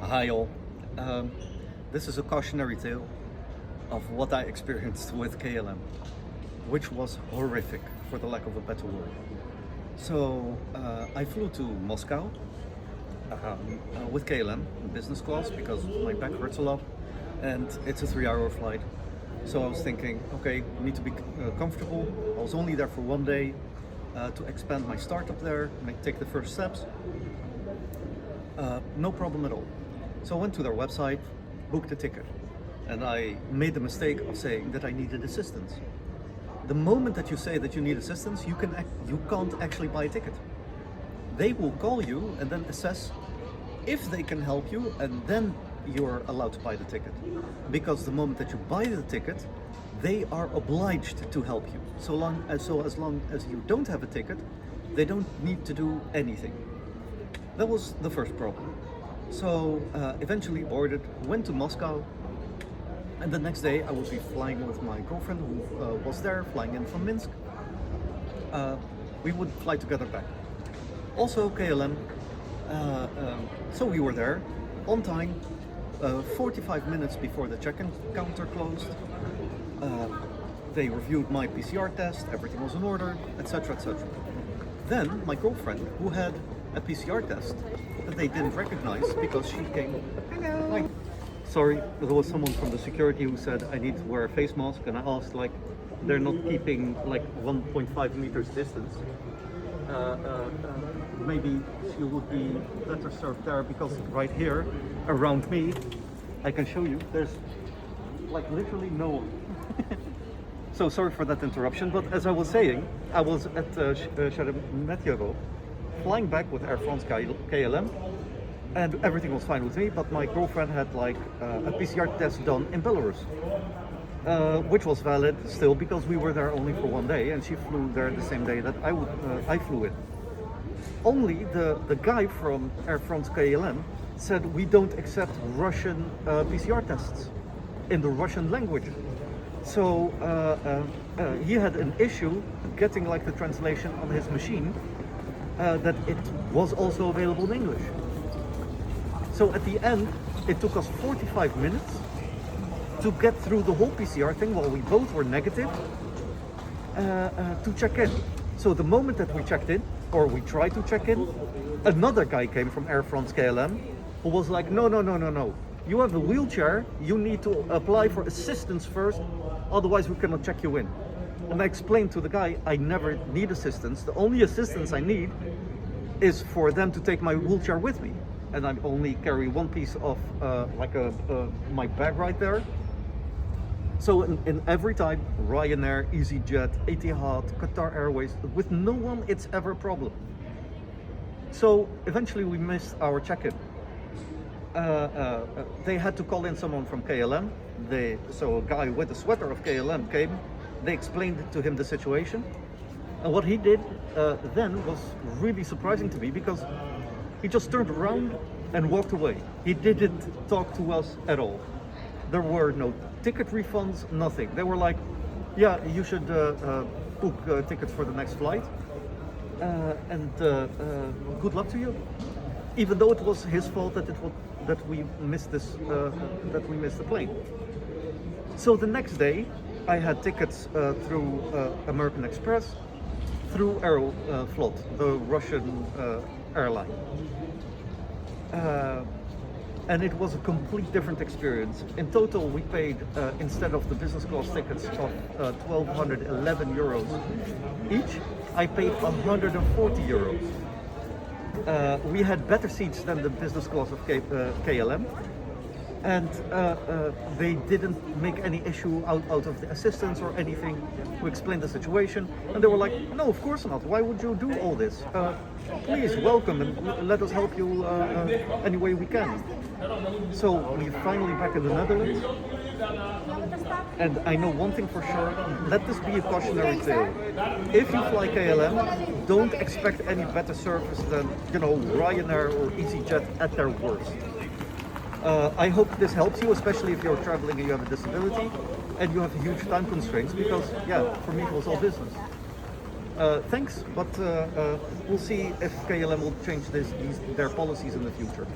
Hi all. Um, this is a cautionary tale of what I experienced with KLM, which was horrific for the lack of a better word. So I flew to Moscow with KLM in business class because my back hurts a lot and it's a 3-hour flight. So I was thinking, okay, I need to be comfortable. I was only there for one day to expand my startup there, take the first steps. No problem at all. So I went to their website, booked a ticket, and I made the mistake of saying that I needed assistance. The moment that you say that you need assistance, you can't actually buy a ticket. They will call you and then assess if they can help you, and then you're allowed to buy the ticket. Because the moment that you buy the ticket, they are obliged to help you. As long as you don't have a ticket, they don't need to do anything. That was the first problem. So eventually boarded, went to Moscow, and the next day I would be flying with my girlfriend who was there, flying in from Minsk. We would fly together back. Also KLM, so we were there on time, 45 minutes before the check-in counter closed. They reviewed my PCR test, everything was in order, etc, etc. Then my girlfriend, who had a PCR test that they didn't recognize because she came. Hello. Hi. Sorry, there was someone from the security who said I need to wear a face mask, and I asked, like, they're not keeping like 1.5 meters distance. Maybe she would be better served there, because right here around me, I can show you, there's like literally no one. So sorry for that interruption, but as I was saying, I was at Sheremetyevo, flying back with Air France-KLM, and everything was fine with me, but my girlfriend had like a PCR test done in Belarus, which was valid still because we were there only for one day, and she flew there the same day that I flew in. Only the guy from Air France-KLM said we don't accept Russian PCR tests in the Russian language. So he had an issue getting like the translation on his machine that it was also available in English. So at the end, it took us 45 minutes to get through the whole PCR thing while we both were negative to check in. So the moment that we checked in, or we tried to check in, another guy came from Air France-KLM who was like, no, you have a wheelchair, you need to apply for assistance first, otherwise we cannot check you in. And I explained to the guy, I never need assistance. The only assistance I need is for them to take my wheelchair with me. And I only carry one piece of my bag right there. So in every type, Ryanair, EasyJet, Etihad, Qatar Airways, with no one it's ever a problem. So eventually we missed our check-in. They had to call in someone from KLM. So a guy with a sweater of KLM came. They explained to him the situation, and what he did then was really surprising to me, because he just turned around and walked away. He didn't talk to us at all. There were no ticket refunds, nothing. They were like, yeah, you should book tickets for the next flight, and good luck to you. Even though it was his fault that we missed the plane. So the next day, I had tickets through American Express, through Aeroflot, the Russian airline. And it was a complete different experience. In total, we paid, instead of the business class tickets of 1,211 euros each, I paid 140 euros. We had better seats than the business class of KLM. And they didn't make any issue out of the assistance or anything. We explained the situation, and they were like, no, of course not. Why would you do all this? Please, welcome, and let us help you any way we can. So we're finally back in the Netherlands. And I know one thing for sure, let this be a cautionary tale. If you fly KLM, don't expect any better service than, Ryanair or EasyJet at their worst. I hope this helps you, especially if you're traveling and you have a disability and you have huge time constraints, because, yeah, for me it was all business. Thanks, but we'll see if KLM will change their policies in the future.